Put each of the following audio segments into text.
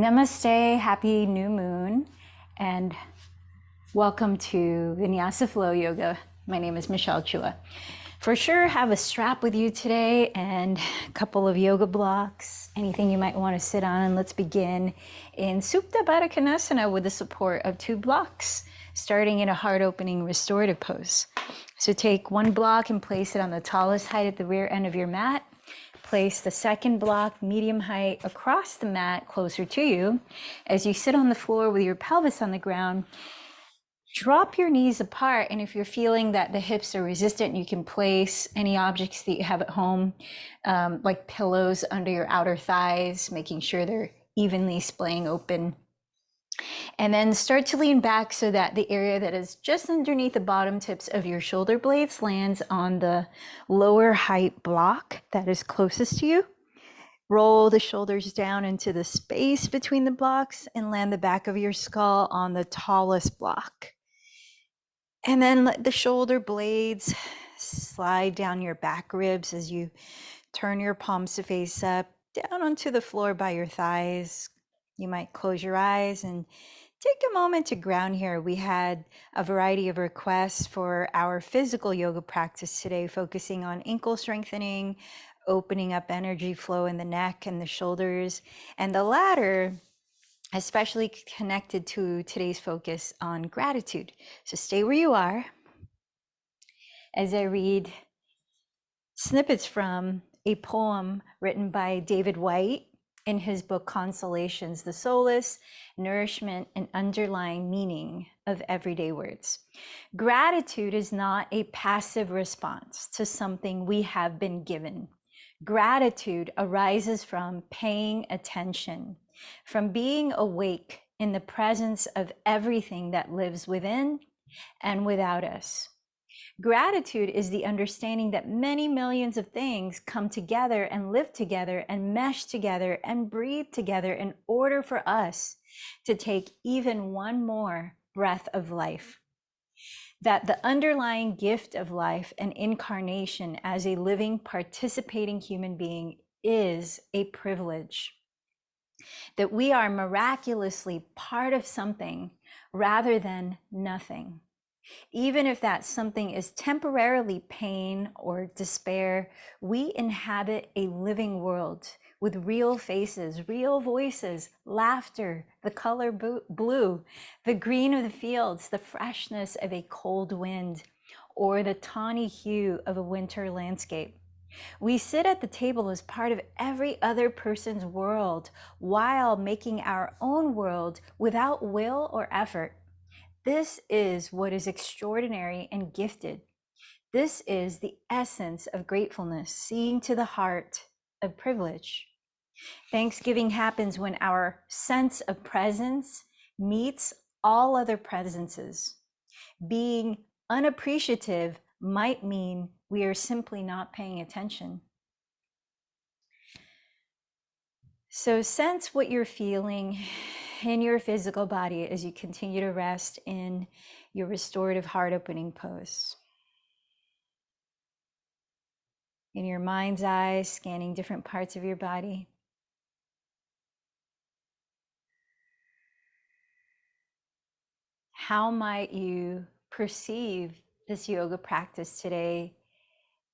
Namaste, happy new moon, and welcome to Vinyasa Flow Yoga. My name is Michelle Chua. For sure, have a strap with you today and a couple of yoga blocks, anything you might want to sit on. And let's begin in Supta Baddha Konasana with the support of 2 blocks, starting in a heart-opening restorative pose. So take 1 block and place it on the tallest height at the rear end of your mat. Place the second block, medium height, across the mat closer to you. As you sit on the floor with your pelvis on the ground, drop your knees apart. And if you're feeling that the hips are resistant, you can place any objects that you have at home, like pillows under your outer thighs, making sure they're evenly splaying open. And then start to lean back so that the area that is just underneath the bottom tips of your shoulder blades lands on the lower height block that is closest to you. Roll the shoulders down into the space between the blocks and land the back of your skull on the tallest block. And then let the shoulder blades slide down your back ribs as you turn your palms to face up, down onto the floor by your thighs. You might close your eyes and take a moment to ground here. We had a variety of requests for our physical yoga practice today, focusing on ankle strengthening, opening up energy flow in the neck and the shoulders, and the latter especially connected to today's focus on gratitude. So stay where you are as I read snippets from a poem written by David White in his book Consolations, the solace, nourishment, and underlying meaning of everyday words. Gratitude is not a passive response to something we have been given. Gratitude arises from paying attention, from being awake in the presence of everything that lives within and without us. Gratitude is the understanding that many millions of things come together and live together and mesh together and breathe together in order for us to take even one more breath of life. That the underlying gift of life and incarnation as a living, participating human being is a privilege. That we are miraculously part of something rather than nothing. Even if that something is temporarily pain or despair, we inhabit a living world with real faces, real voices, laughter, the color blue, the green of the fields, the freshness of a cold wind, or the tawny hue of a winter landscape. We sit at the table as part of every other person's world while making our own world without will or effort. This is what is extraordinary and gifted. This is the essence of gratefulness, seeing to the heart of privilege. Thanksgiving happens when our sense of presence meets all other presences. Being unappreciative might mean we are simply not paying attention. So sense what you're feeling in your physical body as you continue to rest in your restorative heart opening pose. In your mind's eye, scanning different parts of your body. How might you perceive this yoga practice today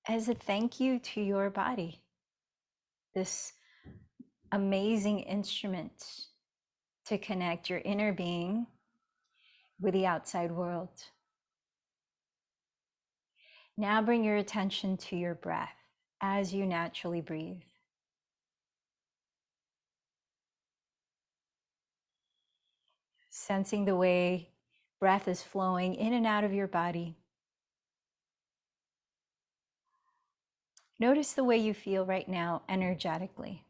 as a thank you to your body? This amazing instrument to connect your inner being with the outside world. Now bring your attention to your breath as you naturally breathe. Sensing the way breath is flowing in and out of your body. Notice the way you feel right now energetically.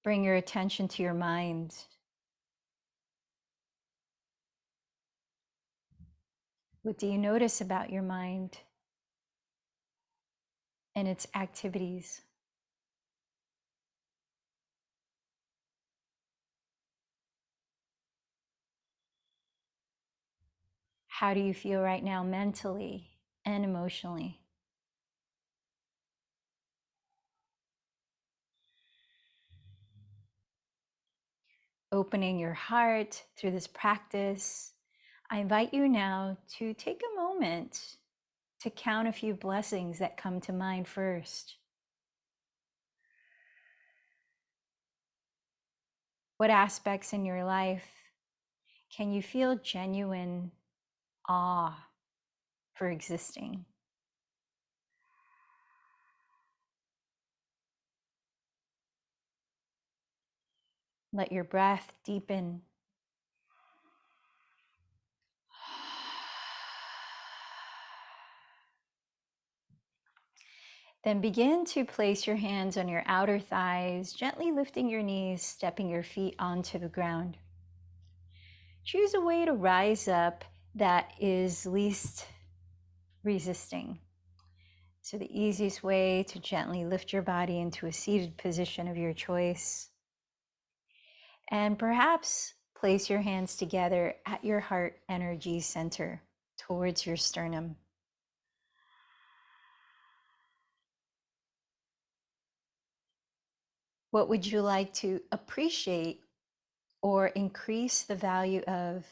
Bring your attention to your mind. What do you notice about your mind and its activities? How do you feel right now mentally and emotionally? opening your heart through this practice, I invite you now to take a moment to count a few blessings that come to mind first. What aspects in your life can you feel genuine awe for existing? Let your breath deepen. Then begin to place your hands on your outer thighs, gently lifting your knees, stepping your feet onto the ground. Choose a way to rise up that is least resisting. So the easiest way to gently lift your body into a seated position of your choice. And perhaps place your hands together at your heart energy center towards your sternum. What would you like to appreciate or increase the value of,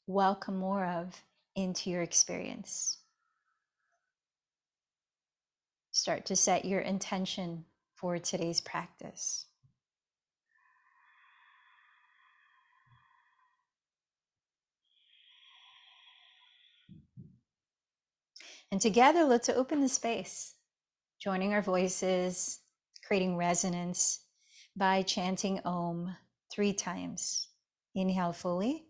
welcome more of into your experience? Start to set your intention for today's practice. And together, let's open the space, joining our voices, creating resonance by chanting Om 3 times. Inhale fully.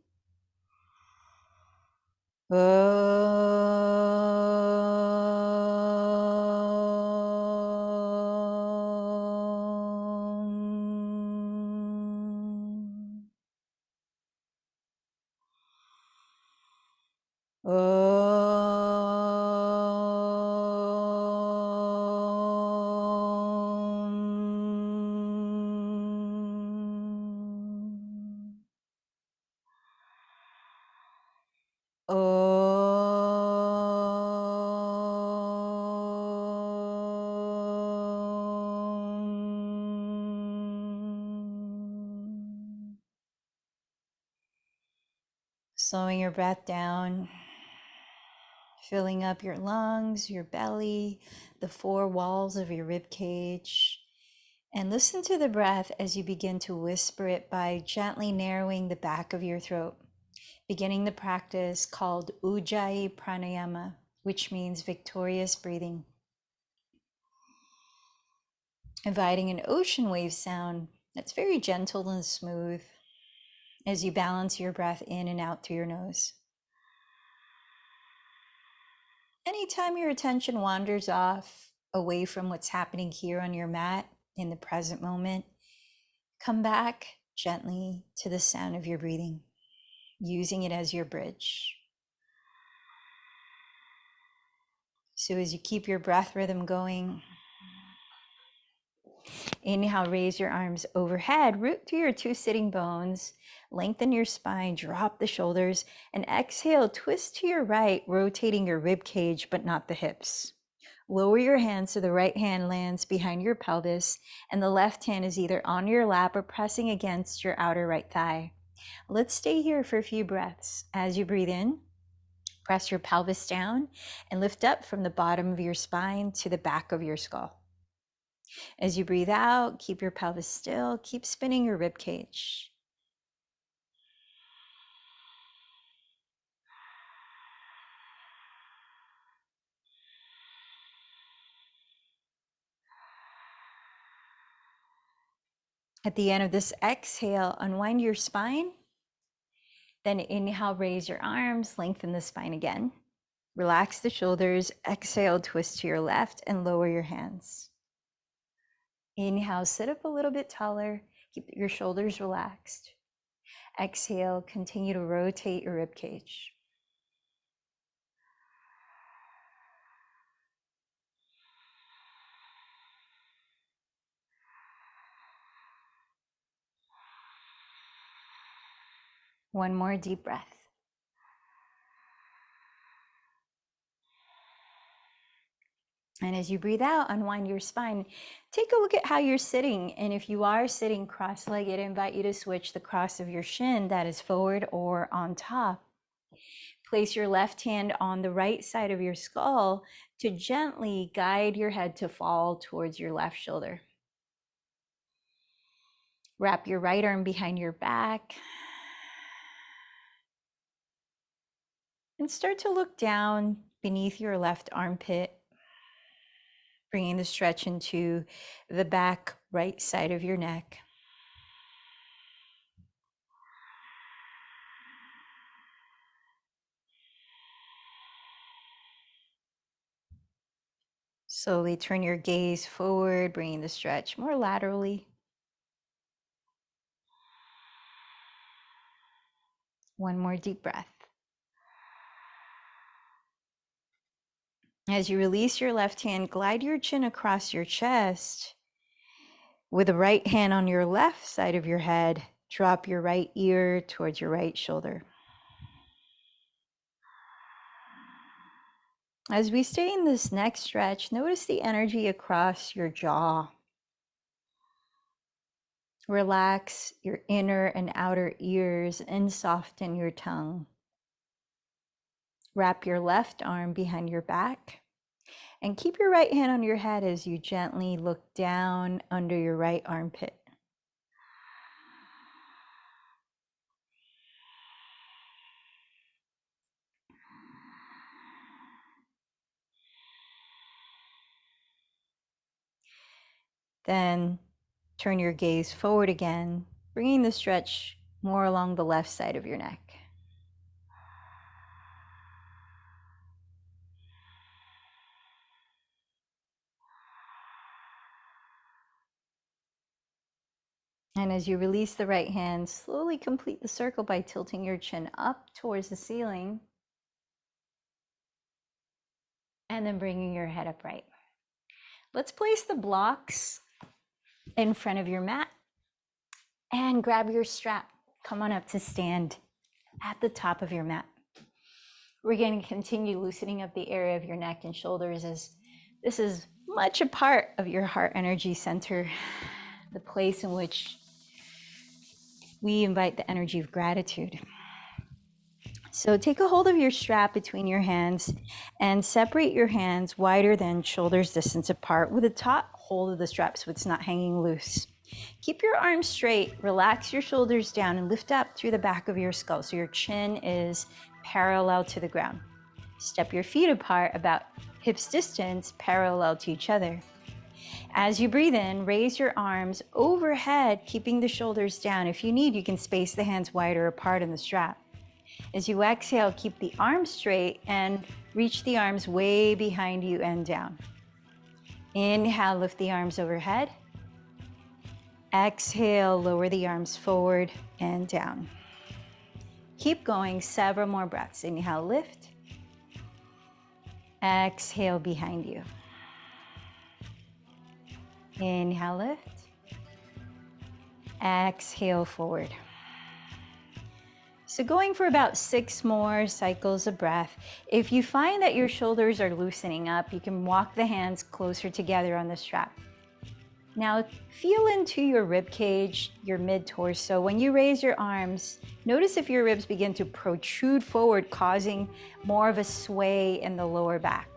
Slowing your breath down, filling up your lungs, your belly, the 4 walls of your rib cage. And listen to the breath as you begin to whisper it by gently narrowing the back of your throat, beginning the practice called Ujjayi Pranayama, which means victorious breathing. Inviting an ocean wave sound that's very gentle and smooth as you balance your breath in and out through your nose. Anytime your attention wanders off away from what's happening here on your mat in the present moment, come back gently to the sound of your breathing, using it as your bridge. So as you keep your breath rhythm going, inhale, raise your arms overhead, root through your 2 sitting bones, lengthen your spine, drop the shoulders, and exhale, twist to your right, rotating your rib cage, but not the hips. Lower your hands so the right hand lands behind your pelvis, and the left hand is either on your lap or pressing against your outer right thigh. Let's stay here for a few breaths. As you breathe in, press your pelvis down and lift up from the bottom of your spine to the back of your skull. As you breathe out, keep your pelvis still, keep spinning your rib cage. At the end of this exhale, unwind your spine. Then inhale, raise your arms, lengthen the spine again. Relax the shoulders, exhale, twist to your left and lower your hands. Inhale, sit up a little bit taller, keep your shoulders relaxed. Exhale, continue to rotate your rib cage. One more deep breath. And as you breathe out, unwind your spine. Take a look at how you're sitting. And if you are sitting cross-legged, I invite you to switch the cross of your shin, that is forward or on top. Place your left hand on the right side of your skull to gently guide your head to fall towards your left shoulder. Wrap your right arm behind your back. And start to look down beneath your left armpit, bringing the stretch into the back right side of your neck. Slowly turn your gaze forward, bringing the stretch more laterally. One more deep breath. As you release your left hand, glide your chin across your chest. With the right hand on your left side of your head, drop your right ear towards your right shoulder. As we stay in this next stretch, notice the energy across your jaw. Relax your inner and outer ears and soften your tongue. Wrap your left arm behind your back and keep your right hand on your head as you gently look down under your right armpit. Then turn your gaze forward again, bringing the stretch more along the left side of your neck. And as you release the right hand, slowly complete the circle by tilting your chin up towards the ceiling and then bringing your head upright. Let's place the blocks in front of your mat and grab your strap. Come on up to stand at the top of your mat. We're going to continue loosening up the area of your neck and shoulders, as this is much a part of your heart energy center, the place in which we invite the energy of gratitude. So take a hold of your strap between your hands and separate your hands wider than shoulders distance apart with a taut hold of the strap so it's not hanging loose. Keep your arms straight, relax your shoulders down, and lift up through the back of your skull so your chin is parallel to the ground. Step your feet apart about hips distance, parallel to each other. As you breathe in, raise your arms overhead, keeping the shoulders down. If you need, you can space the hands wider apart in the strap. As you exhale, keep the arms straight and reach the arms way behind you and down. Inhale, lift the arms overhead. Exhale, lower the arms forward and down. Keep going, several more breaths. Inhale, lift. Exhale, behind you. Inhale, lift. Exhale, forward. So going for about 6 more cycles of breath. If you find that your shoulders are loosening up, you can walk the hands closer together on the strap. Now feel into your rib cage, your mid-torso. When you raise your arms, notice if your ribs begin to protrude forward, causing more of a sway in the lower back.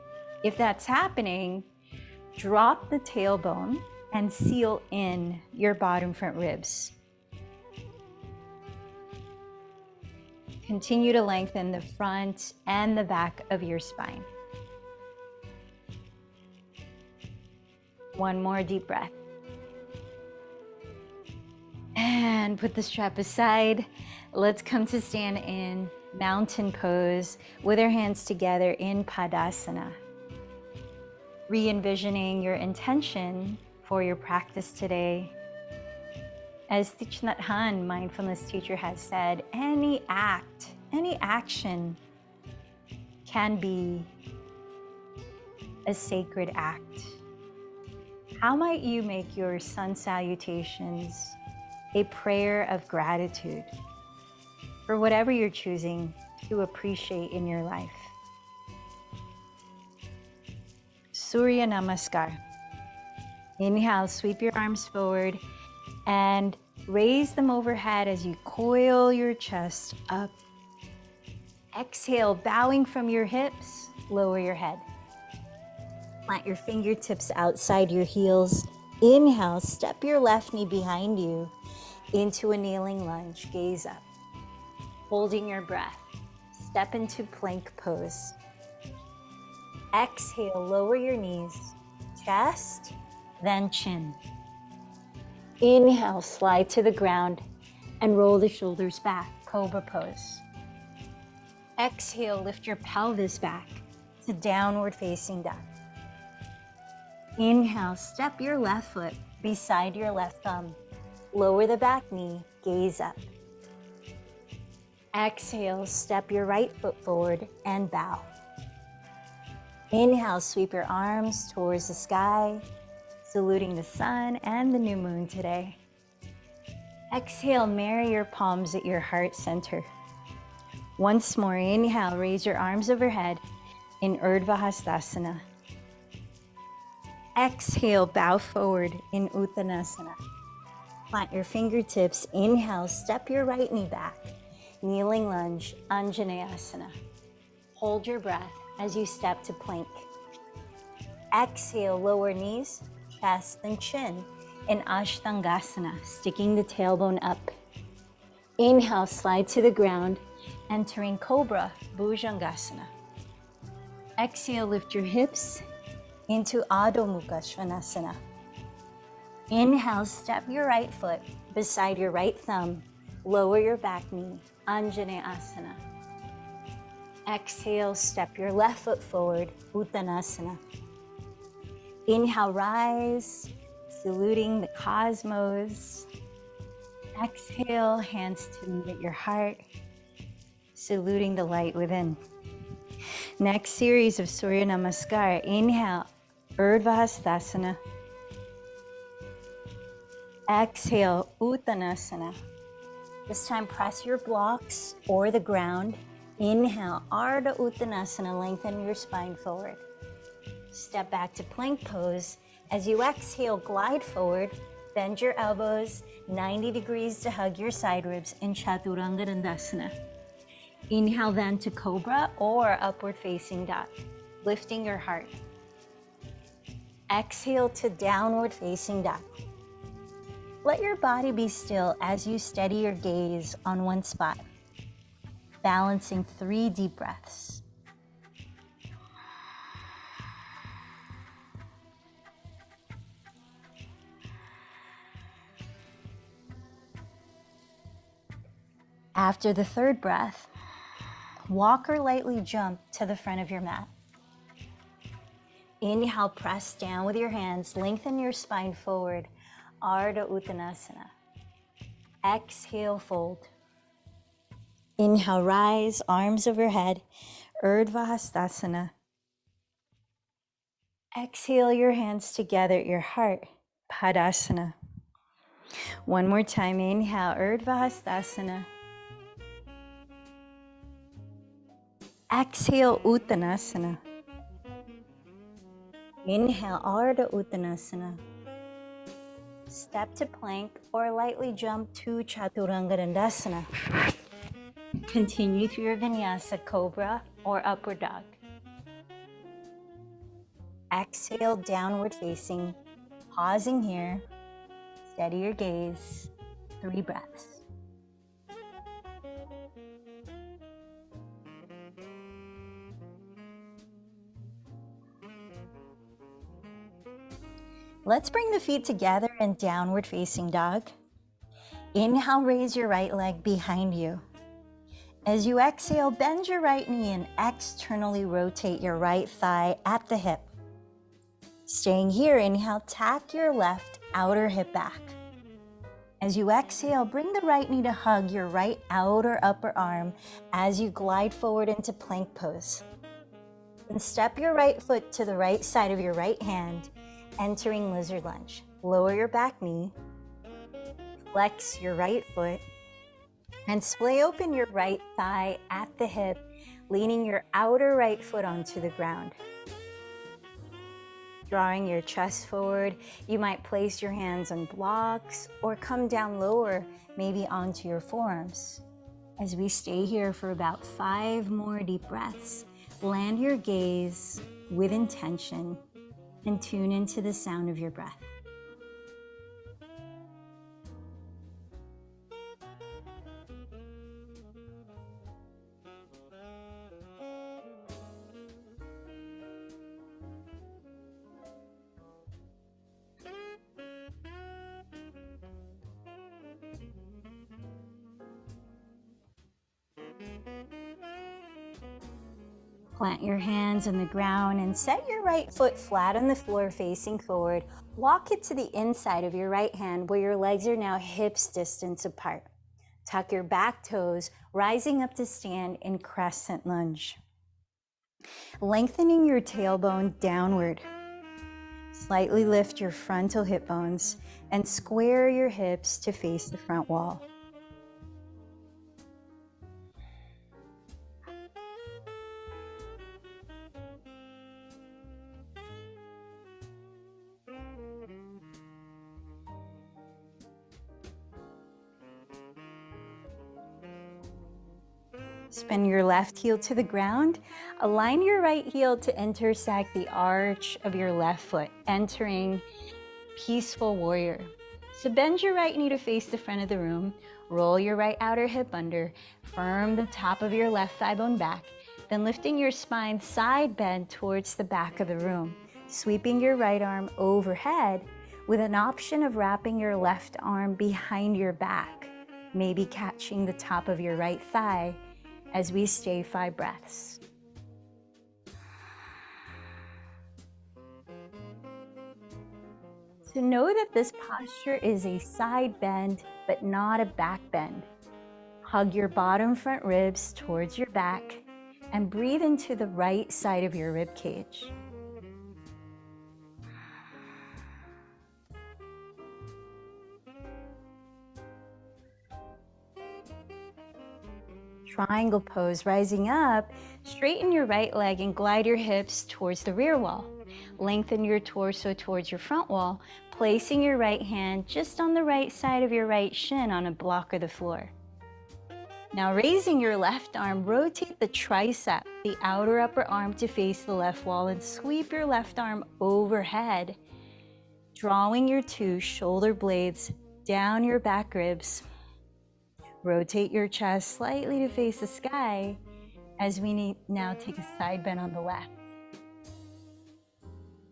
If that's happening, drop the tailbone and seal in your bottom front ribs. Continue to lengthen the front and the back of your spine. One more deep breath. And put the strap aside. Let's come to stand in mountain pose with our hands together in Padasana. Re-envisioning your intention for your practice today. As Thich Nhat Hanh, mindfulness teacher, has said, any act, any action can be a sacred act. How might you make your sun salutations a prayer of gratitude for whatever you're choosing to appreciate in your life? Surya Namaskar. Inhale, sweep your arms forward and raise them overhead as you coil your chest up. Exhale, bowing from your hips, lower your head. Plant your fingertips outside your heels. Inhale, step your left knee behind you into a kneeling lunge, gaze up. Holding your breath, step into plank pose. Exhale, lower your knees, chest, then chin. Inhale, slide to the ground and roll the shoulders back, cobra pose. Exhale, lift your pelvis back to downward facing dog. Inhale, step your left foot beside your left thumb. Lower the back knee, gaze up. Exhale, step your right foot forward and bow. Inhale, sweep your arms towards the sky, saluting the sun and the new moon today. Exhale, marry your palms at your heart center. Once more, inhale, raise your arms overhead in Urdhva Hastasana. Exhale, bow forward in Uttanasana. Plant your fingertips. Inhale, step your right knee back. Kneeling lunge, Anjaneyasana. Hold your breath as you step to plank. Exhale, lower knees, chest and chin in Ashtangasana, sticking the tailbone up. Inhale, slide to the ground, entering Cobra, Bhujangasana. Exhale, lift your hips into Adho Mukha Svanasana. Inhale, step your right foot beside your right thumb. Lower your back knee, Anjaneyasana. Exhale, step your left foot forward, Uttanasana. Inhale, rise, saluting the cosmos. Exhale, hands to meet at your heart, saluting the light within. Next series of Surya Namaskar. Inhale, Urdhva Hastasana. Exhale, Uttanasana. This time, press your blocks or the ground. Inhale, Ardha Uttanasana, lengthen your spine forward. Step back to plank pose. As you exhale, glide forward, bend your elbows 90 degrees to hug your side ribs in Chaturanga Dandasana. Inhale then to Cobra or Upward Facing Dog, lifting your heart. Exhale to Downward Facing Dog. Let your body be still as you steady your gaze on one spot, balancing 3 deep breaths. After the 3rd breath, walk or lightly jump to the front of your mat. Inhale, press down with your hands, lengthen your spine forward, Ardha Uttanasana. Exhale, fold. Inhale, rise, arms overhead, Urdhva Hastasana. Exhale, your hands together at your heart, Padasana. One more time, inhale, Urdhva Hastasana. Exhale, Uttanasana. Inhale, Ardha Uttanasana. Step to plank or lightly jump to Chaturanga Dandasana. Continue through your Vinyasa, Cobra or Upward Dog. Exhale, downward facing. Pausing here. Steady your gaze. 3 breaths. Let's bring the feet together in Downward Facing Dog. Inhale, raise your right leg behind you. As you exhale, bend your right knee and externally rotate your right thigh at the hip. Staying here, inhale, tack your left outer hip back. As you exhale, bring the right knee to hug your right outer upper arm as you glide forward into plank pose. Then step your right foot to the right side of your right hand, entering lizard lunge. Lower your back knee, flex your right foot, and splay open your right thigh at the hip, leaning your outer right foot onto the ground. drawing your chest forward. You might place your hands on blocks or come down lower, maybe onto your forearms. As we stay here for about 5 more deep breaths, land your gaze with intention and tune into the sound of your breath. Plant your hands on the ground and set your right foot flat on the floor facing forward. Walk it to the inside of your right hand where your legs are now hips distance apart. Tuck your back toes, rising up to stand in crescent lunge. Lengthening your tailbone downward. Slightly lift your frontal hip bones and square your hips to face the front wall. Spin your left heel to the ground. Align your right heel to intersect the arch of your left foot, entering peaceful warrior. So bend your right knee to face the front of the room. Roll your right outer hip under. Firm the top of your left thigh bone back. Then lifting your spine side bend towards the back of the room. Sweeping your right arm overhead with an option of wrapping your left arm behind your back, maybe catching the top of your right thigh as we stay 5 breaths. So know that this posture is a side bend, but not a back bend. Hug your bottom front ribs towards your back and breathe into the right side of your rib cage. Triangle pose, rising up, straighten your right leg and glide your hips towards the rear wall. Lengthen your torso towards your front wall, placing your right hand just on the right side of your right shin on a block of the floor. Now raising your left arm, rotate the tricep, the outer upper arm to face the left wall and sweep your left arm overhead, drawing your 2 shoulder blades down your back ribs. Rotate your chest slightly to face the sky as we now take a side bend on the left.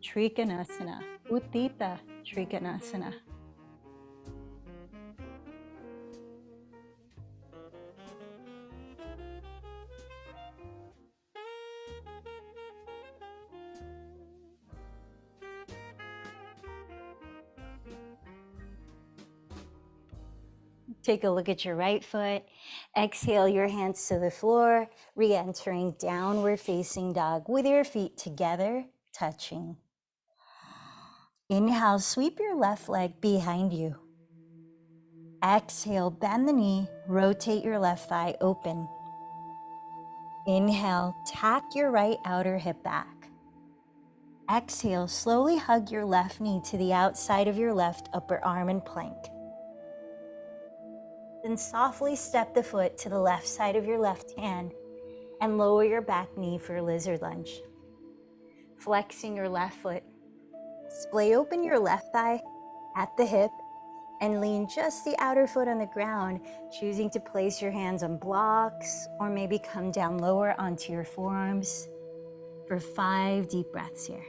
Trikonasana, Utthita Trikonasana. Take a look at your right foot. Exhale your hands to the floor, re-entering downward facing dog with your feet together, touching. Inhale, sweep your left leg behind you. Exhale, bend the knee, rotate your left thigh open. Inhale, tack your right outer hip back. Exhale, slowly hug your left knee to the outside of your left upper arm and plank. Then softly step the foot to the left side of your left hand and lower your back knee for lizard lunge. Flexing your left foot, splay open your left thigh at the hip and lean just the outer foot on the ground, choosing to place your hands on blocks or maybe come down lower onto your forearms for 5 deep breaths here.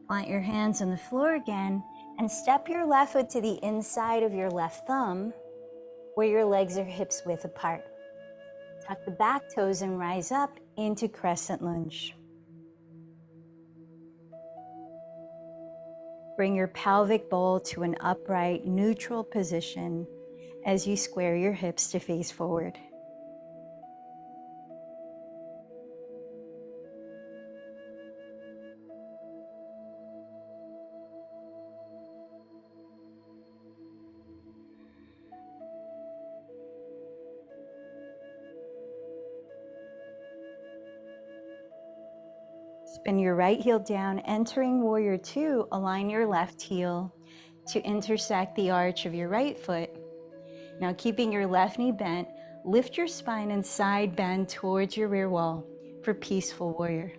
Plant your hands on the floor again and step your left foot to the inside of your left thumb where your legs are hips width apart. Tuck the back toes and rise up into crescent lunge. Bring your pelvic bowl to an upright, neutral position as you square your hips to face forward. Spin your right heel down, entering warrior two. Align your left heel to intersect the arch of your right foot. Now keeping your left knee bent, lift your spine and side bend towards your rear wall for peaceful warrior.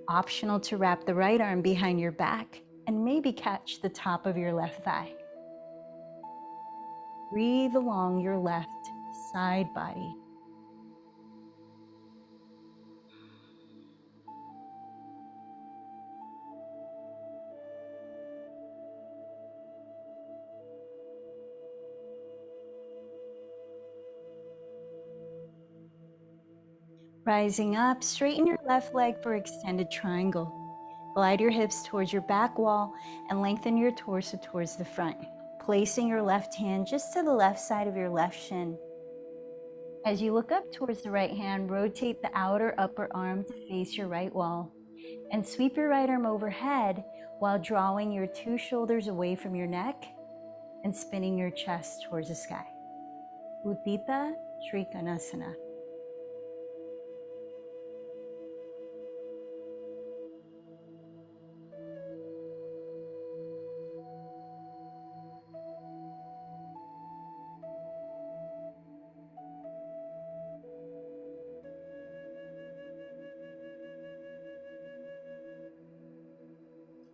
Optional to wrap the right arm behind your back and maybe catch the top of your left thigh. Breathe along your left side body. Rising up, straighten your left leg for extended triangle. Glide your hips towards your back wall and lengthen your torso towards the front, placing your left hand just to the left side of your left shin. As you look up towards the right hand, rotate the outer upper arm to face your right wall and sweep your right arm overhead while drawing your two shoulders away from your neck and spinning your chest towards the sky. Utthita Trikonasana.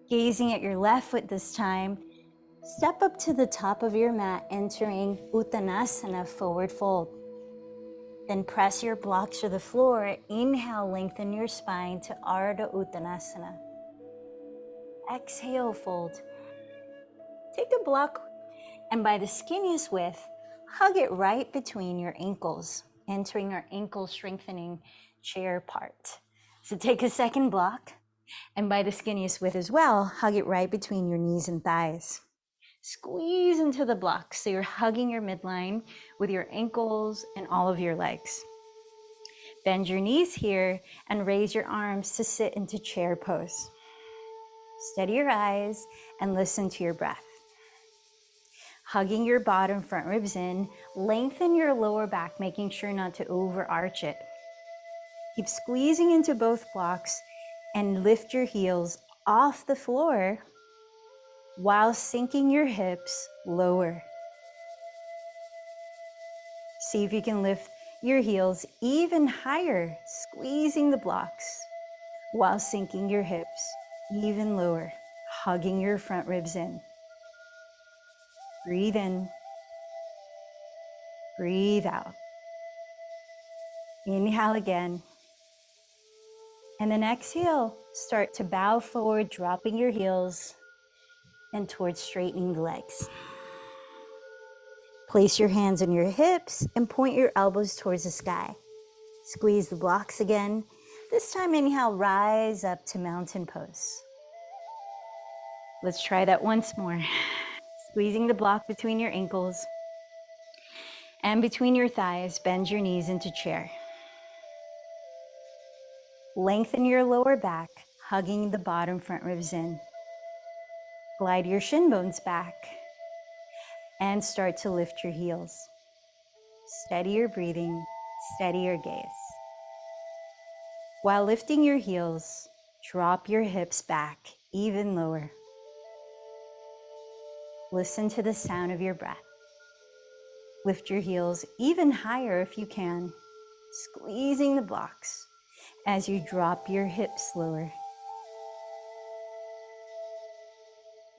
Gazing at your left foot this time, step up to the top of your mat, entering Uttanasana, forward fold. Then press your blocks to the floor. Inhale, lengthen your spine to Ardha Uttanasana. Exhale, fold. Take a block and by the skinniest width, hug it right between your ankles, entering our ankle strengthening chair part. So take a second block and by the skinniest width as well, hug it right between your knees and thighs. Squeeze into the block so you're hugging your midline with your ankles and all of your legs. Bend your knees here and raise your arms to sit into chair pose. Steady your eyes and listen to your breath. Hugging your bottom front ribs in, lengthen your lower back, making sure not to overarch it. Keep squeezing into both blocks and lift your heels off the floor while sinking your hips lower. See if you can lift your heels even higher, squeezing the blocks while sinking your hips even lower, hugging your front ribs in. Breathe in, breathe out. Inhale again. And then exhale, start to bow forward, dropping your heels and towards straightening the legs. Place your hands on your hips and point your elbows towards the sky. Squeeze the blocks again. This time, inhale, rise up to mountain pose. Let's try that once more. Squeezing the block between your ankles and between your thighs, bend your knees into chair. Lengthen your lower back, hugging the bottom front ribs in. Glide your shin bones back and start to lift your heels. Steady your breathing, steady your gaze. While lifting your heels, drop your hips back even lower. Listen to the sound of your breath. Lift your heels even higher if you can, squeezing the blocks as you drop your hips lower.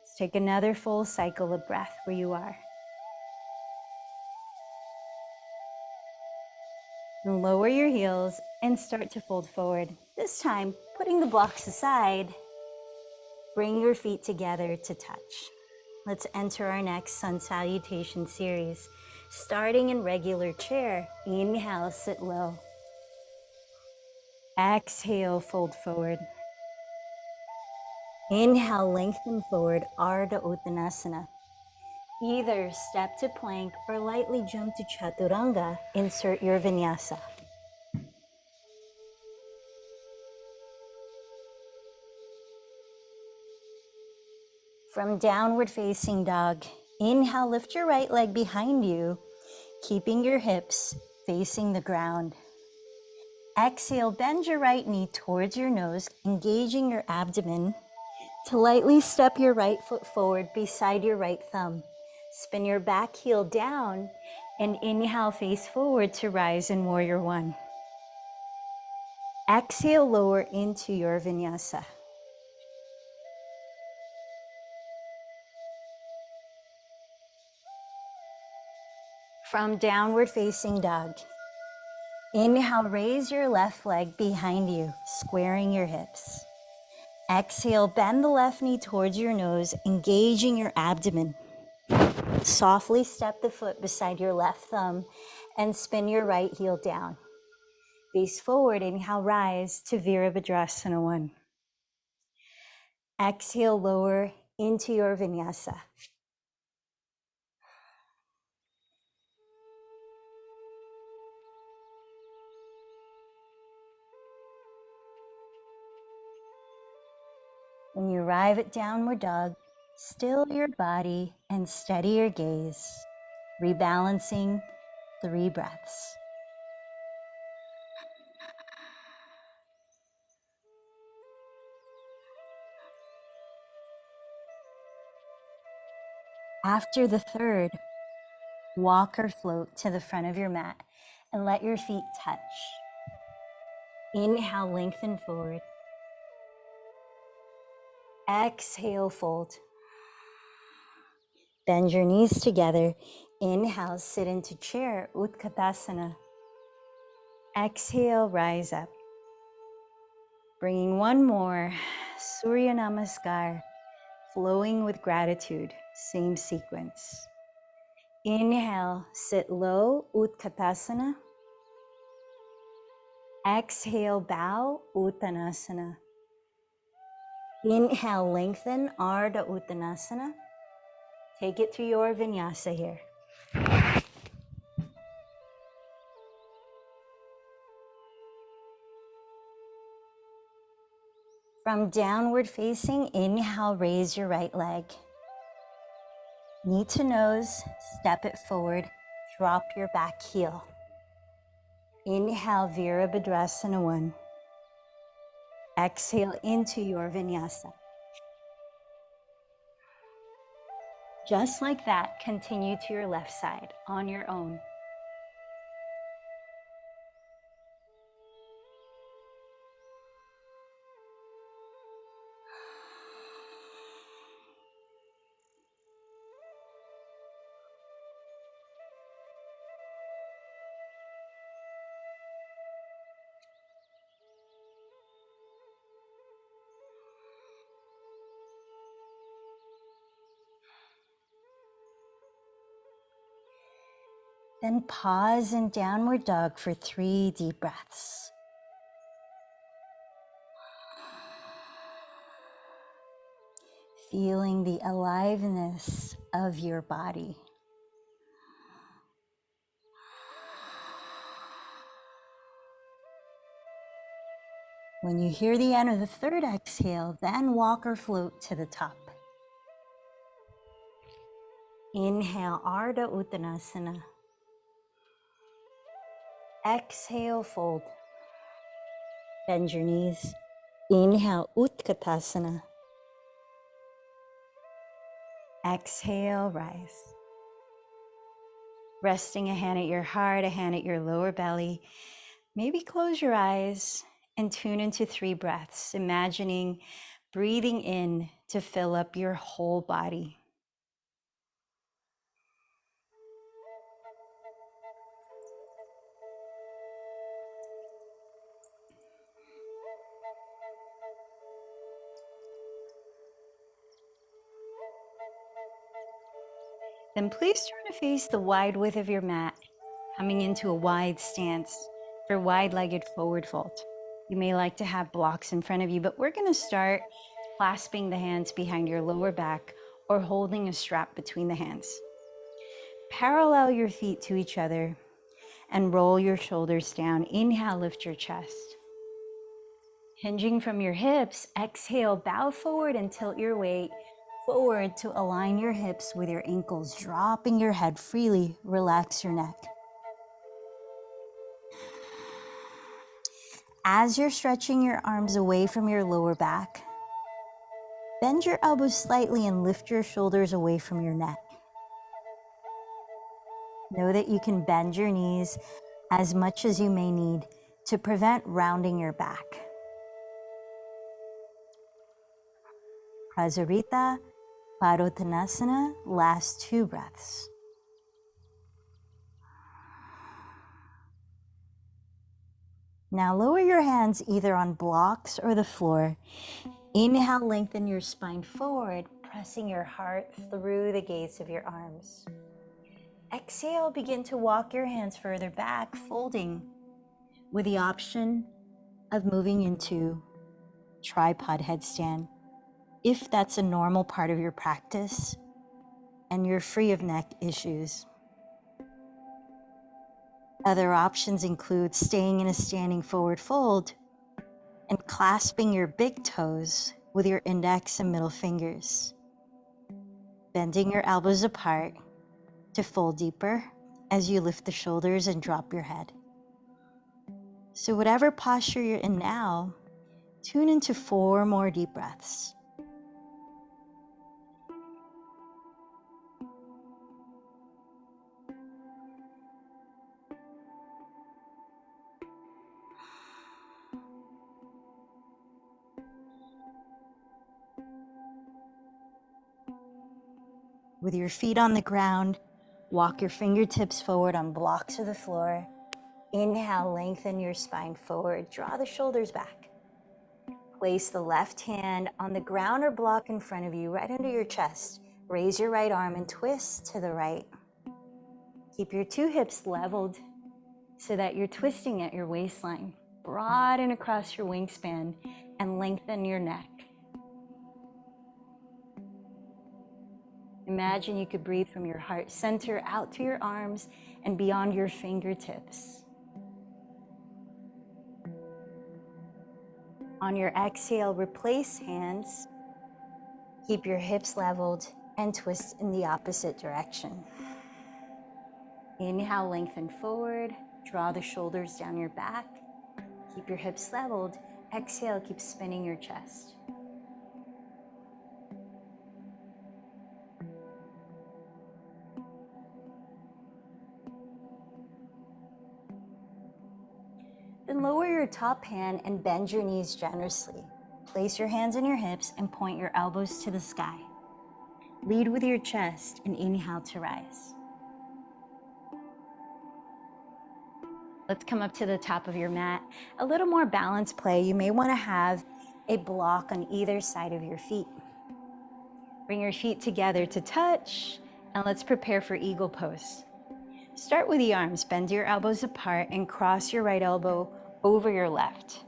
Let's take another full cycle of breath where you are. And lower your heels and start to fold forward. This time, putting the blocks aside, bring your feet together to touch. Let's enter our next sun salutation series. Starting in regular chair, inhale, sit low. Exhale, fold forward. Inhale, lengthen forward, Ardha Uttanasana. Either step to plank or lightly jump to Chaturanga, insert your Vinyasa. From downward facing dog, inhale, lift your right leg behind you, keeping your hips facing the ground. Exhale, bend your right knee towards your nose, engaging your abdomen. To lightly step your right foot forward beside your right thumb. Spin your back heel down and inhale, face forward to rise in Warrior One. Exhale, lower into your Vinyasa. From downward facing dog. Inhale, raise your left leg behind you, squaring your hips. Exhale, bend the left knee towards your nose, engaging your abdomen. Softly step the foot beside your left thumb and spin your right heel down. Face forward, inhale, rise to Virabhadrasana 1. Exhale, lower into your Vinyasa. When you arrive at downward dog, still your body and steady your gaze, rebalancing 3 breaths. After the third, walk or float to the front of your mat and let your feet touch. Inhale, lengthen forward. Exhale, fold. Bend your knees together. Inhale, sit into chair, Utkatasana. Exhale, rise up. Bringing one more, Surya Namaskar, flowing with gratitude, same sequence. Inhale, sit low, Utkatasana. Exhale, bow, Uttanasana. Inhale, lengthen, Ardha Uttanasana. Take it to your Vinyasa here. From downward facing, inhale, raise your right leg. Knee to nose, step it forward, drop your back heel. Inhale, Virabhadrasana 1. Exhale into your Vinyasa. Just like that, continue to your left side on your own. Then pause in downward dog for 3 deep breaths. Feeling the aliveness of your body. When you hear the end of the third exhale, then walk or float to the top. Inhale, Ardha Uttanasana. Exhale, fold. Bend your knees. Inhale, Utkatasana. Exhale, rise. Resting a hand at your heart, a hand at your lower belly. Maybe close your eyes and tune into 3 breaths, imagining breathing in to fill up your whole body. Then please turn to face the wide width of your mat, coming into a wide stance for wide-legged forward fold. You may like to have blocks in front of you, but we're going to start clasping the hands behind your lower back or holding a strap between the hands. Parallel your feet to each other and roll your shoulders down. Inhale, lift your chest. Hinging from your hips, exhale, bow forward and tilt your weight forward to align your hips with your ankles, dropping your head freely. Relax your neck. As you're stretching your arms away from your lower back, bend your elbows slightly and lift your shoulders away from your neck. Know that you can bend your knees as much as you may need to prevent rounding your back. Prasarita Padottanasana, last 2 breaths. Now lower your hands either on blocks or the floor. Inhale, lengthen your spine forward, pressing your heart through the gates of your arms. Exhale, begin to walk your hands further back, folding, with the option of moving into tripod headstand, if that's a normal part of your practice and you're free of neck issues. Other options include staying in a standing forward fold and clasping your big toes with your index and middle fingers, bending your elbows apart to fold deeper as you lift the shoulders and drop your head. So whatever posture you're in now, tune into 4 more deep breaths. With your feet on the ground, walk your fingertips forward on blocks of the floor. Inhale, lengthen your spine forward, draw the shoulders back. Place the left hand on the ground or block in front of you, right under your chest. Raise your right arm and twist to the right. Keep your 2 hips leveled so that you're twisting at your waistline. Broaden across your wingspan and lengthen your neck. Imagine you could breathe from your heart center out to your arms and beyond your fingertips. On your exhale, replace hands. Keep your hips leveled and twist in the opposite direction. Inhale, lengthen forward. Draw the shoulders down your back. Keep your hips leveled. Exhale, keep spinning your chest. Then lower your top hand and bend your knees generously. Place your hands on your hips and point your elbows to the sky. Lead with your chest and inhale to rise. Let's come up to the top of your mat. A little more balanced play. You may want to have a block on either side of your feet. Bring your feet together to touch, and let's prepare for eagle pose. Start with the arms. Bend your elbows apart and cross your right elbow over your left.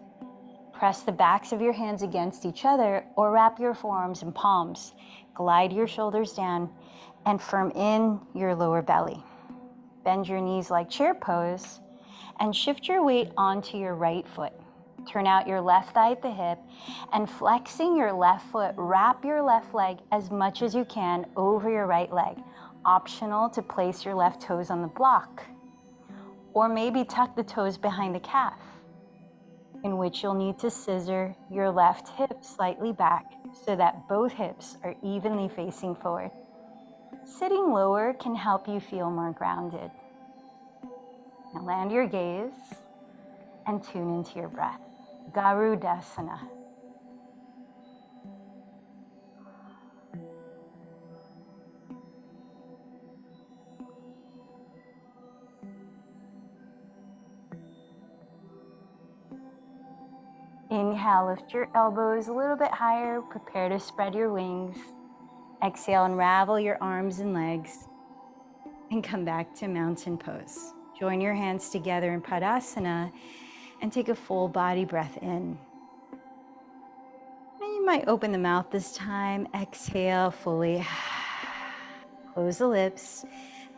Press the backs of your hands against each other or wrap your forearms in palms. Glide your shoulders down and firm in your lower belly. Bend your knees like chair pose and shift your weight onto your right foot. Turn out your left thigh at the hip and flexing your left foot, wrap your left leg as much as you can over your right leg. Optional to place your left toes on the block, or maybe tuck the toes behind the calf, in which you'll need to scissor your left hip slightly back so that both hips are evenly facing forward. Sitting lower can help you feel more grounded. Now land your gaze and tune into your breath. Garudasana. Inhale, lift your elbows a little bit higher. Prepare to spread your wings. Exhale, unravel your arms and legs and come back to mountain pose. Join your hands together in Padasana and take a full body breath in. And you might open the mouth this time. Exhale fully. Close the lips.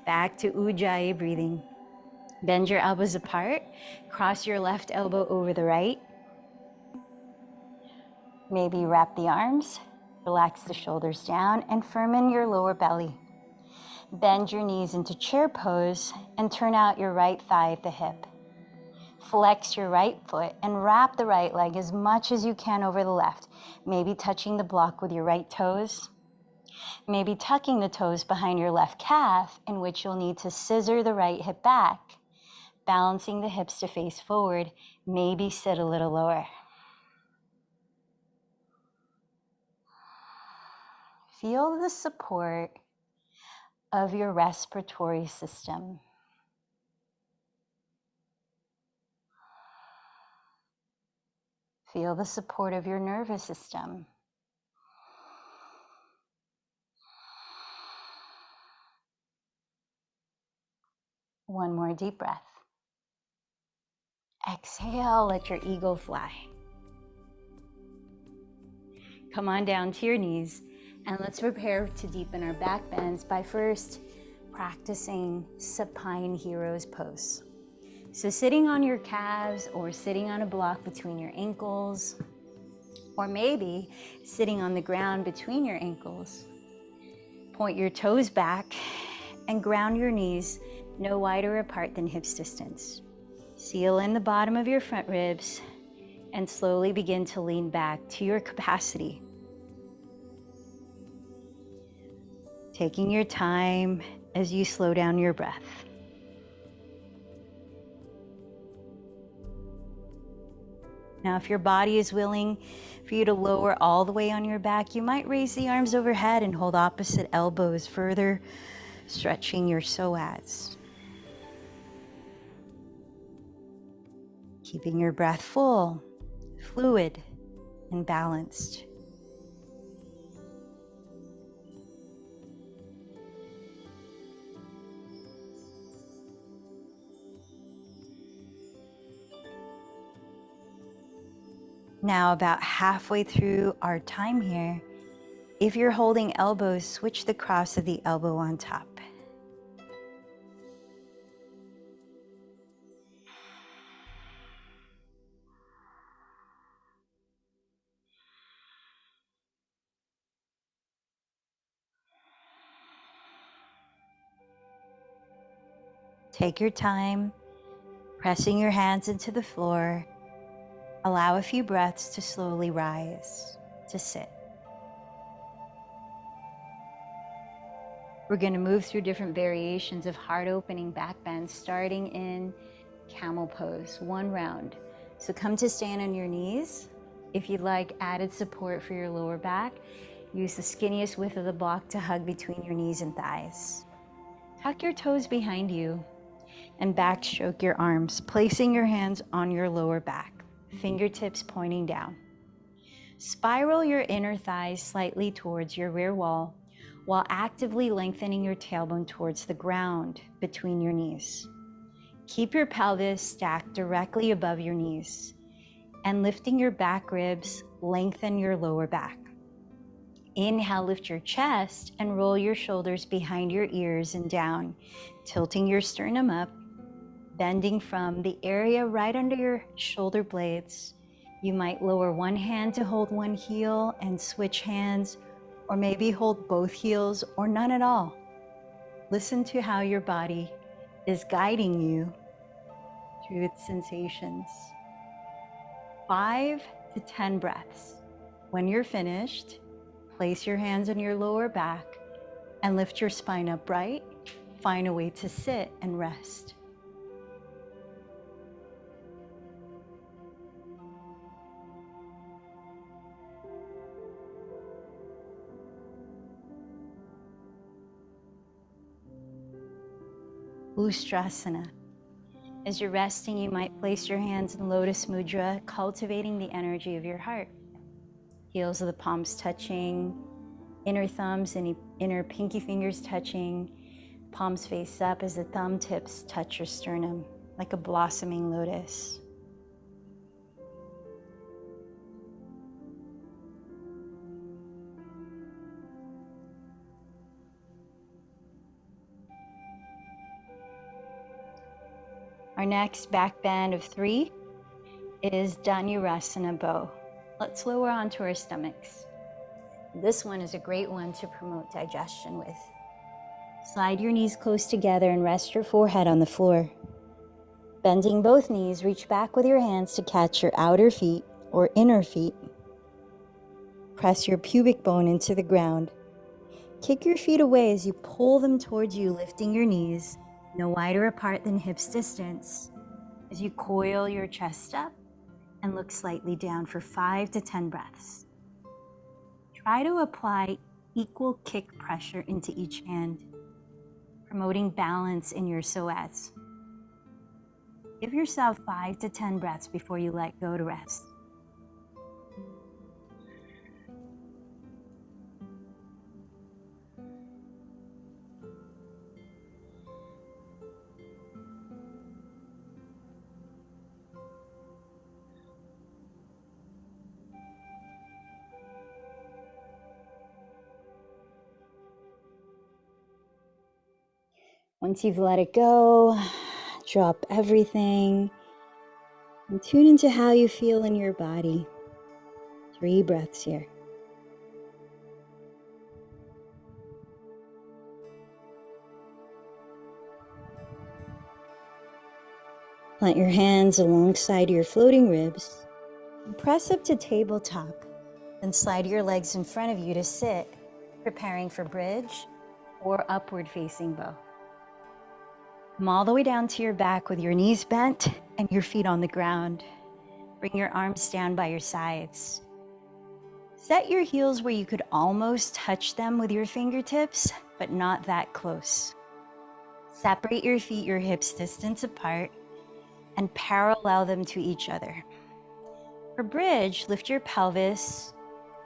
Back to Ujjayi breathing. Bend your elbows apart. Cross your left elbow over the right. Maybe wrap the arms. Relax the shoulders down and firm in your lower belly. Bend your knees into chair pose and turn out your right thigh at the hip. Flex your right foot and wrap the right leg as much as you can over the left, maybe touching the block with your right toes, maybe tucking the toes behind your left calf, in which you'll need to scissor the right hip back, balancing the hips to face forward, maybe sit a little lower. Feel the support of your respiratory system. Feel the support of your nervous system. One more deep breath. Exhale, let your ego fly. Come on down to your knees and let's prepare to deepen our back bends by first practicing supine hero's pose. So sitting on your calves or sitting on a block between your ankles, or maybe sitting on the ground between your ankles. Point your toes back and ground your knees no wider apart than hips distance. Seal in the bottom of your front ribs and slowly begin to lean back to your capacity. Taking your time as you slow down your breath. Now, if your body is willing for you to lower all the way on your back, you might raise the arms overhead and hold opposite elbows, further stretching your psoas. Keeping your breath full, fluid, and balanced. Now, about halfway through our time here, if you're holding elbows, switch the cross of the elbow on top. Take your time, pressing your hands into the floor. Allow a few breaths to slowly rise to sit. We're going to move through different variations of heart opening back bends, starting in camel pose, one round. So come to stand on your knees. If you'd like added support for your lower back, use the skinniest width of the block to hug between your knees and thighs. Tuck your toes behind you and backstroke your arms, placing your hands on your lower back, fingertips pointing down. Spiral your inner thighs slightly towards your rear wall while actively lengthening your tailbone towards the ground between your knees. Keep your pelvis stacked directly above your knees and lifting your back ribs, lengthen your lower back. Inhale, lift your chest and roll your shoulders behind your ears and down, tilting your sternum up, bending from the area right under your shoulder blades. You might lower one hand to hold one heel and switch hands, or maybe hold both heels or none at all. Listen to how your body is guiding you through its sensations. 5 to 10 breaths. When you're finished, place your hands on your lower back and lift your spine upright. Find a way to sit and rest. Ustrasana. As you're resting, you might place your hands in Lotus Mudra, cultivating the energy of your heart. Heels of the palms touching, inner thumbs and inner pinky fingers touching, palms face up as the thumb tips touch your sternum, like a blossoming lotus. Our next back bend of 3 is Dhanurasana bow. Let's lower onto our stomachs. This one is a great one to promote digestion with. Slide your knees close together and rest your forehead on the floor. Bending both knees, reach back with your hands to catch your outer feet or inner feet. Press your pubic bone into the ground. Kick your feet away as you pull them towards you, lifting your knees no wider apart than hips distance. As you coil your chest up and look slightly down for 5 to 10 breaths. Try to apply equal kick pressure into each hand, promoting balance in your psoas. Give yourself 5 to 10 breaths before you let go to rest. Once you've let it go, drop everything and tune into how you feel in your body. 3 breaths here. Plant your hands alongside your floating ribs and press up to tabletop. Then slide your legs in front of you to sit, preparing for bridge or upward facing bow. Come all the way down to your back with your knees bent and your feet on the ground. Bring your arms down by your sides. Set your heels where you could almost touch them with your fingertips, but not that close. Separate your feet your hips distance apart and parallel them to each other. For bridge, lift your pelvis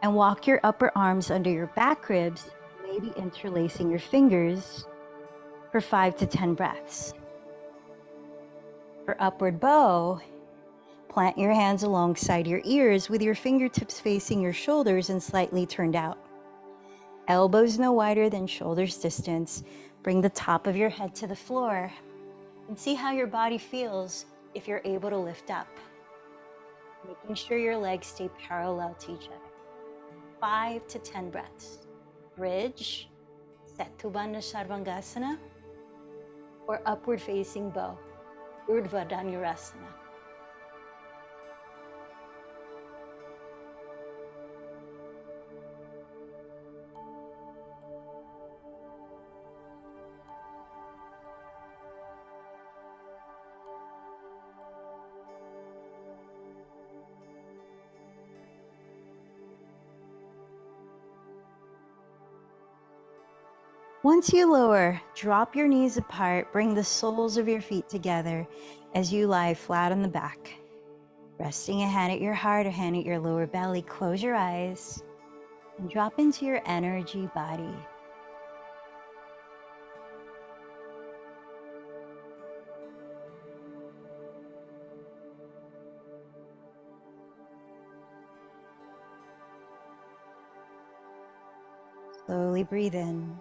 and walk your upper arms under your back ribs, maybe interlacing your fingers for 5 to 10 breaths. For upward bow, plant your hands alongside your ears with your fingertips facing your shoulders and slightly turned out. Elbows no wider than shoulders distance. Bring the top of your head to the floor and see how your body feels if you're able to lift up. Making sure your legs stay parallel to each other. 5 to 10 breaths. Bridge, Setu Bandha Sarvangasana, or upward facing bow, Urdhva Dhanurasana. Once you lower, drop your knees apart, bring the soles of your feet together as you lie flat on the back. Resting a hand at your heart, a hand at your lower belly, close your eyes and drop into your energy body. Slowly breathe in.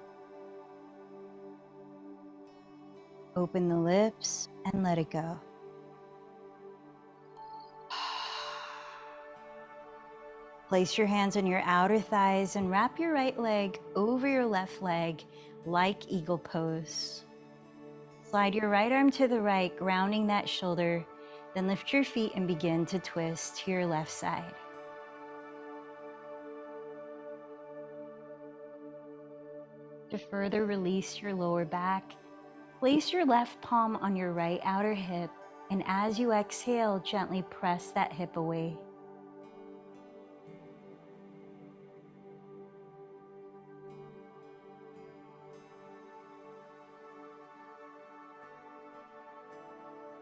Open the lips and let it go. Place your hands on your outer thighs and wrap your right leg over your left leg like eagle pose. Slide your right arm to the right, grounding that shoulder, then lift your feet and begin to twist to your left side. To further release your lower back, place your left palm on your right outer hip, and as you exhale, gently press that hip away.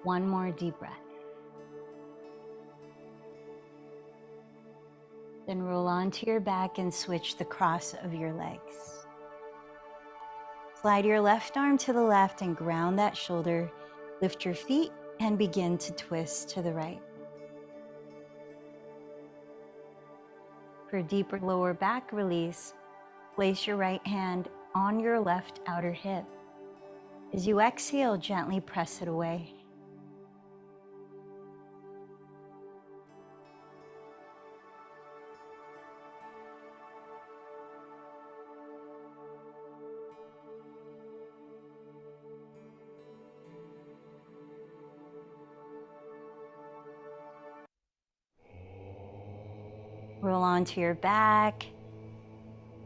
One more deep breath. Then roll onto your back and switch the cross of your legs. Slide your left arm to the left and ground that shoulder. Lift your feet and begin to twist to the right. For a deeper lower back release, place your right hand on your left outer hip. As you exhale, gently press it away. Roll onto your back,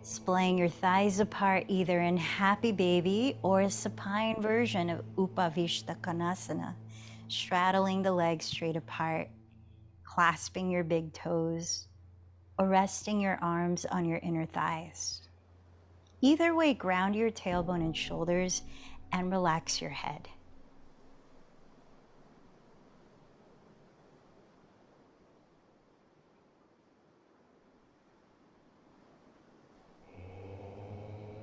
splaying your thighs apart either in happy baby or a supine version of Upavishtakonasana, straddling the legs straight apart, clasping your big toes, or resting your arms on your inner thighs. Either way, ground your tailbone and shoulders and relax your head.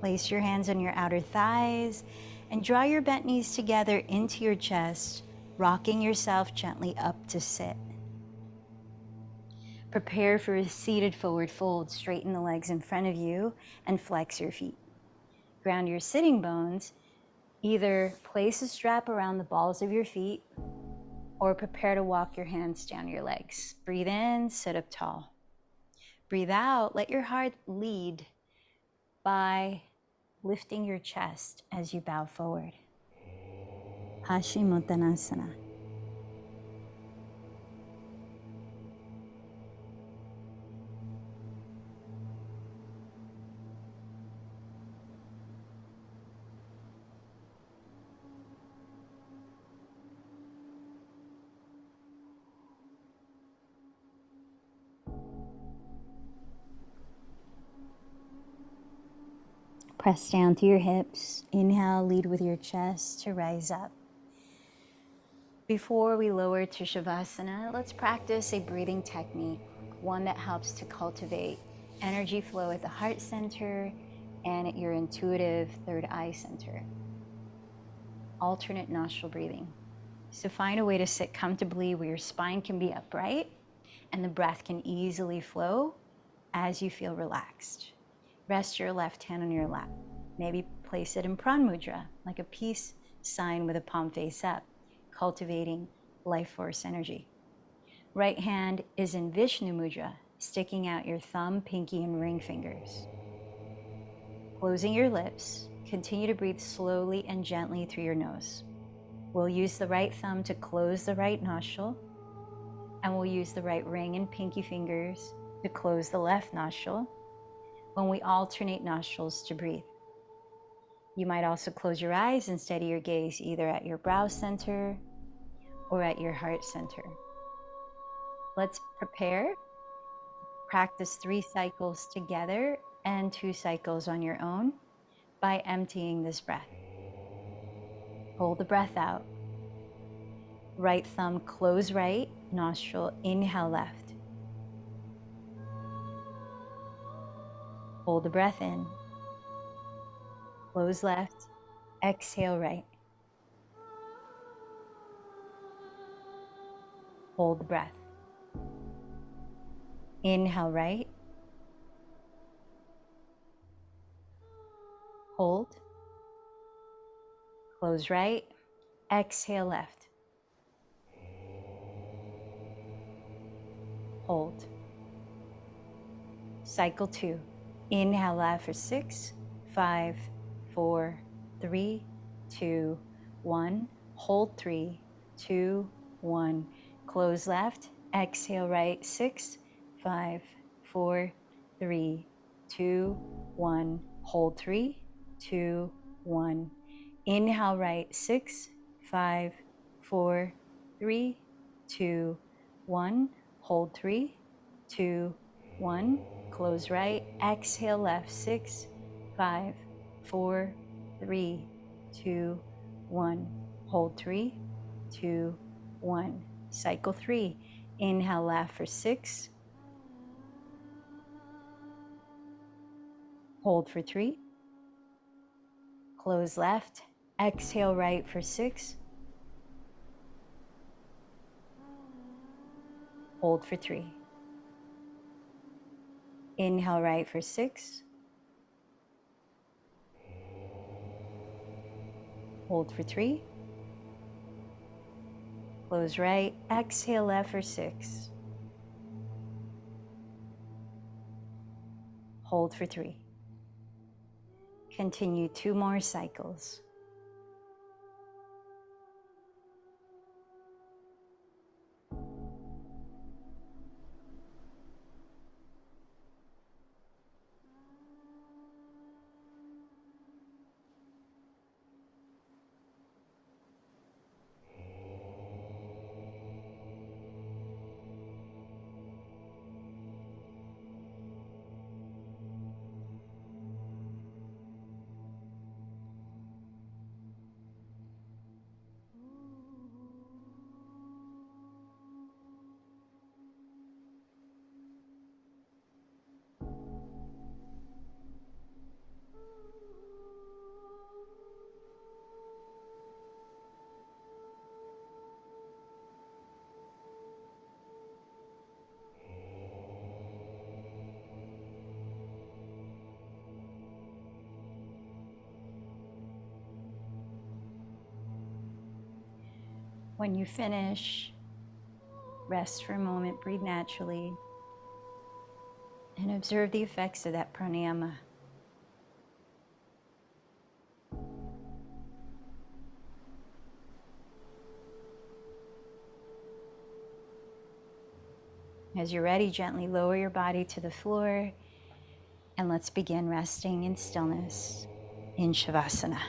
Place your hands on your outer thighs and draw your bent knees together into your chest, rocking yourself gently up to sit. Prepare for a seated forward fold. Straighten the legs in front of you and flex your feet. Ground your sitting bones. Either place a strap around the balls of your feet or prepare to walk your hands down your legs. Breathe in, sit up tall. Breathe out, let your heart lead by lifting your chest as you bow forward. Paschimottanasana. Press down through your hips. Inhale, lead with your chest to rise up. Before we lower to Shavasana, let's practice a breathing technique, one that helps to cultivate energy flow at the heart center and at your intuitive third eye center. Alternate nostril breathing. So find a way to sit comfortably where your spine can be upright and the breath can easily flow as you feel relaxed. Rest your left hand on your lap. Maybe place it in Pran Mudra, like a peace sign with a palm face up, cultivating life force energy. Right hand is in Vishnu Mudra, sticking out your thumb, pinky, and ring fingers. Closing your lips, continue to breathe slowly and gently through your nose. We'll use the right thumb to close the right nostril, and we'll use the right ring and pinky fingers to close the left nostril when we alternate nostrils to breathe. You might also close your eyes and steady your gaze either at your brow center or at your heart center. Let's prepare. Practice 3 cycles together and 2 cycles on your own by emptying this breath. Hold the breath out. Right thumb, close right nostril, inhale left. Hold the breath in. Close left, exhale right. Hold the breath. Inhale right. Hold. Close right, exhale left. Hold. Cycle 2. Inhale left for 6, 5, 4, 3, 2, 1. Hold 3, 2, 1. Close left. Exhale right. 6, 5, 4, 3, 2, 1. Hold 3, 2, 1. Inhale right. 6, 5, 4, 3, 2, 1. Hold 3, 2, 1. Close right. Exhale left. 6, 5, 4, 3, 2, 1. Hold 3, 2, 1. Cycle 3. Inhale left for 6. Hold for 3. Close left. Exhale right for 6. Hold for 3. Inhale right for 6. Hold for 3. Close right. Exhale left for 6. Hold for 3. Continue 2 more cycles. When you finish, rest for a moment, breathe naturally, and observe the effects of that pranayama. As you're ready, gently lower your body to the floor, and let's begin resting in stillness in Shavasana.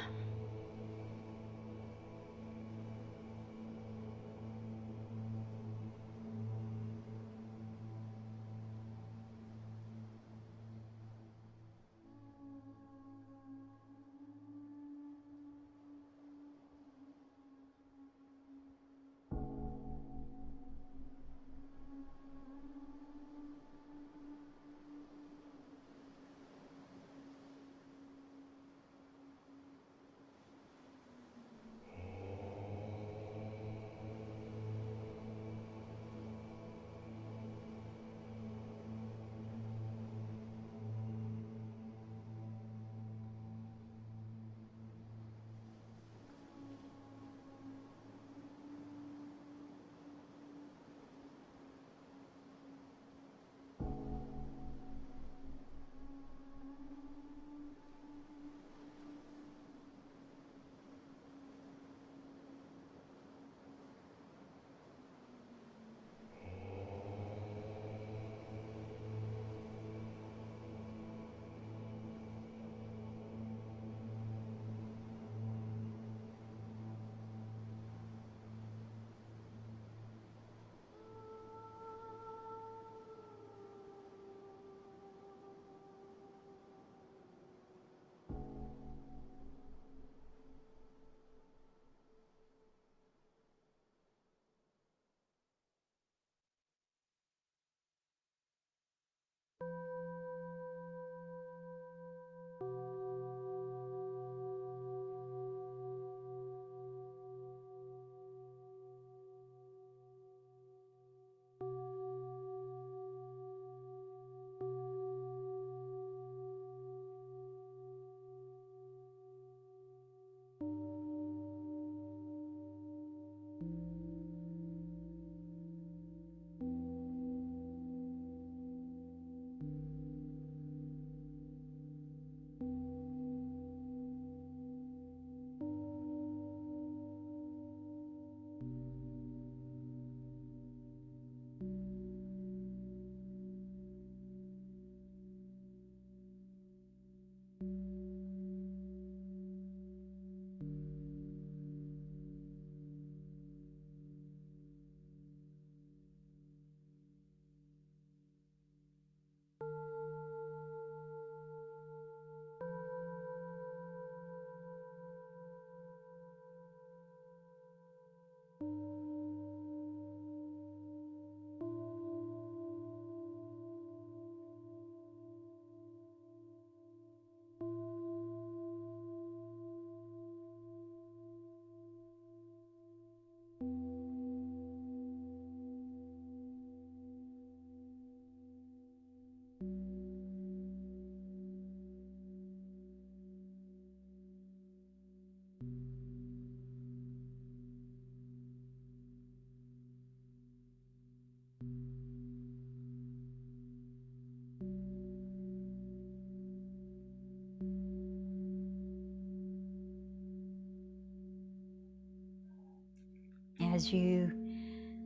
As you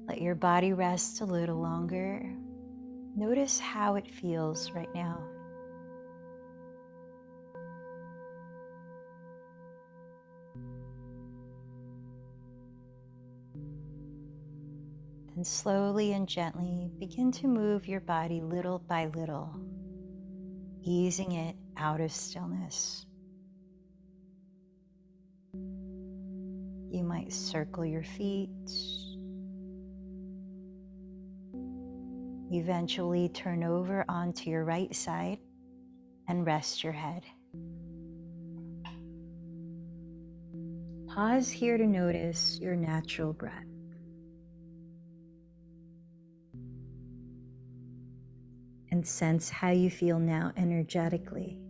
let your body rest a little longer, notice how it feels right now. Then slowly and gently begin to move your body little by little, easing it out of stillness. You might circle your feet, eventually turn over onto your right side and rest your head. Pause here to notice your natural breath. And sense how you feel now energetically.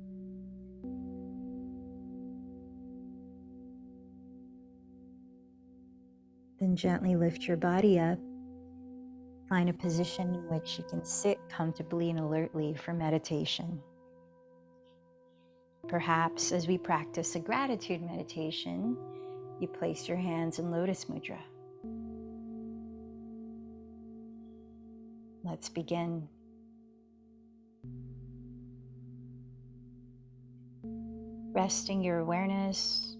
Then gently lift your body up. Find a position in which you can sit comfortably and alertly for meditation. Perhaps as we practice a gratitude meditation, you place your hands in lotus mudra. Let's begin. Resting your awareness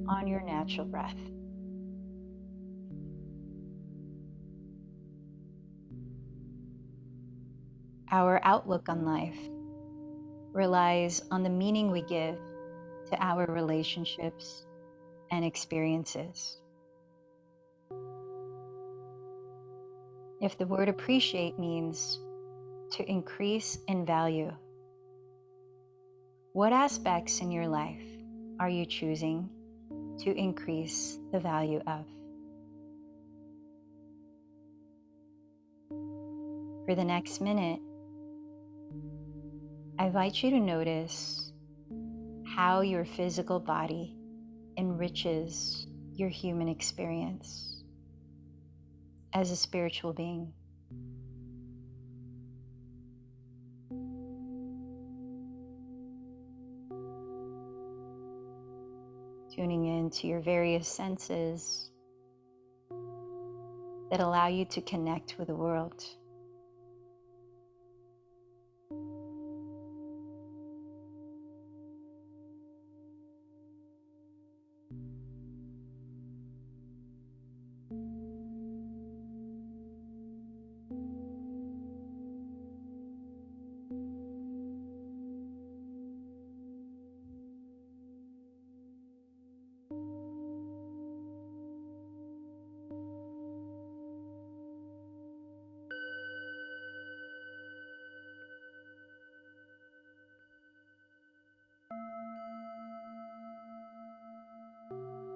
on your natural breath. Our outlook on life relies on the meaning we give to our relationships and experiences. If the word appreciate means to increase in value, what aspects in your life are you choosing to increase the value of? For the next minute, I invite you to notice how your physical body enriches your human experience as a spiritual being. Tuning into your various senses that allow you to connect with the world.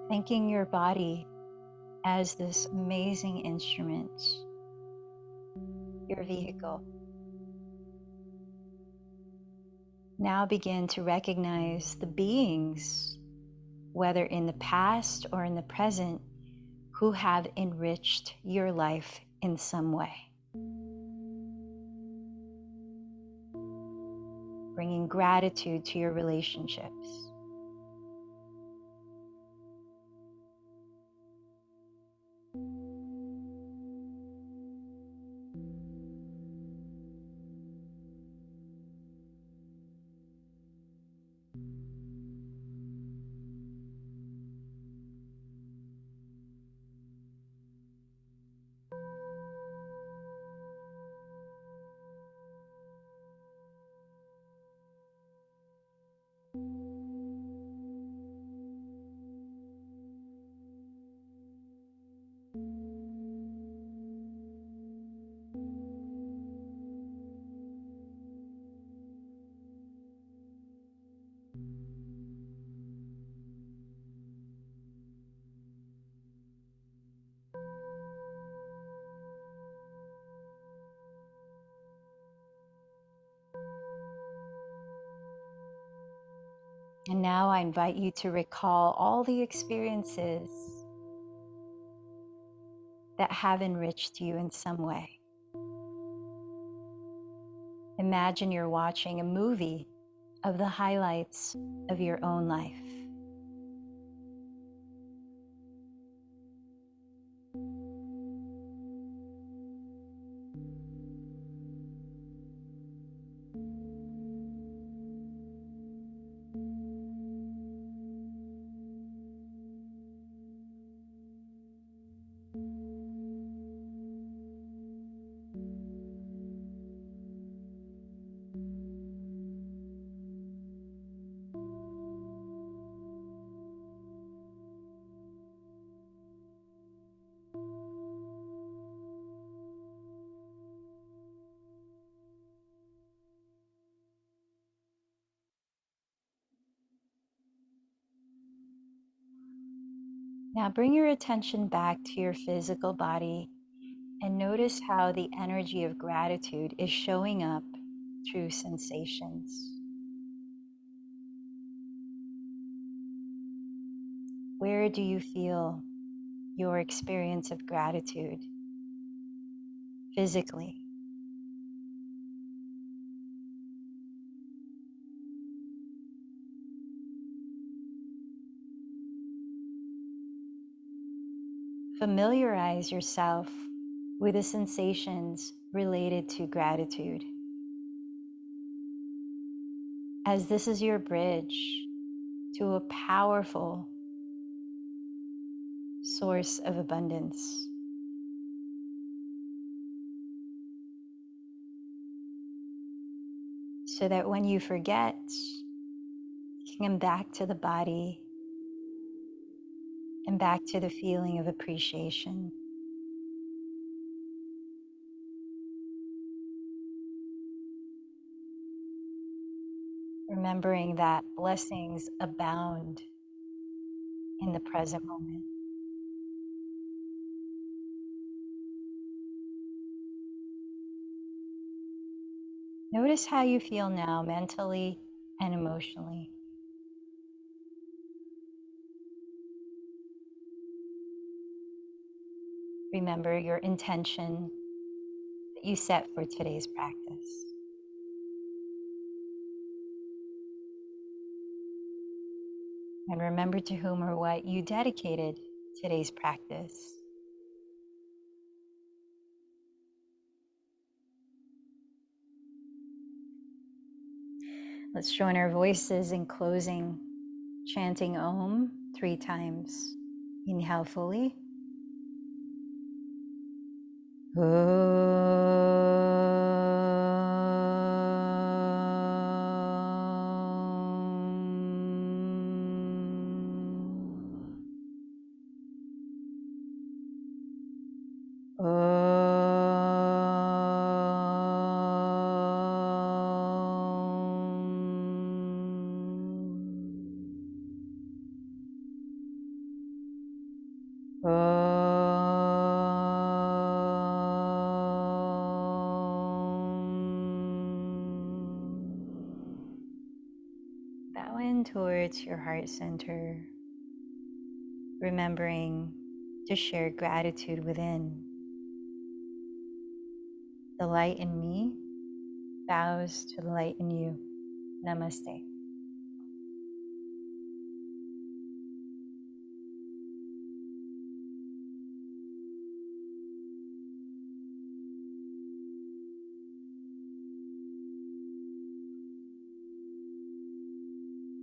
Thanking your body as this amazing instrument, your vehicle. Now begin to recognize the beings, whether in the past or in the present, who have enriched your life in some way. Bringing gratitude to your relationships. And now I invite you to recall all the experiences that have enriched you in some way. Imagine you're watching a movie of the highlights of your own life. Now bring your attention back to your physical body and notice how the energy of gratitude is showing up through sensations. Where do you feel your experience of gratitude physically. Familiarize yourself with the sensations related to gratitude, as this is your bridge to a powerful source of abundance. So that when you forget, you can come back to the body and back to the feeling of appreciation. Remembering that blessings abound in the present moment. Notice how you feel now mentally and emotionally. Remember your intention that you set for today's practice. And remember to whom or what you dedicated today's practice. Let's join our voices in closing, chanting Om 3 times. Inhale fully. Bow in towards your heart center, remembering to share gratitude within. The light in me bows to the light in you. Namaste.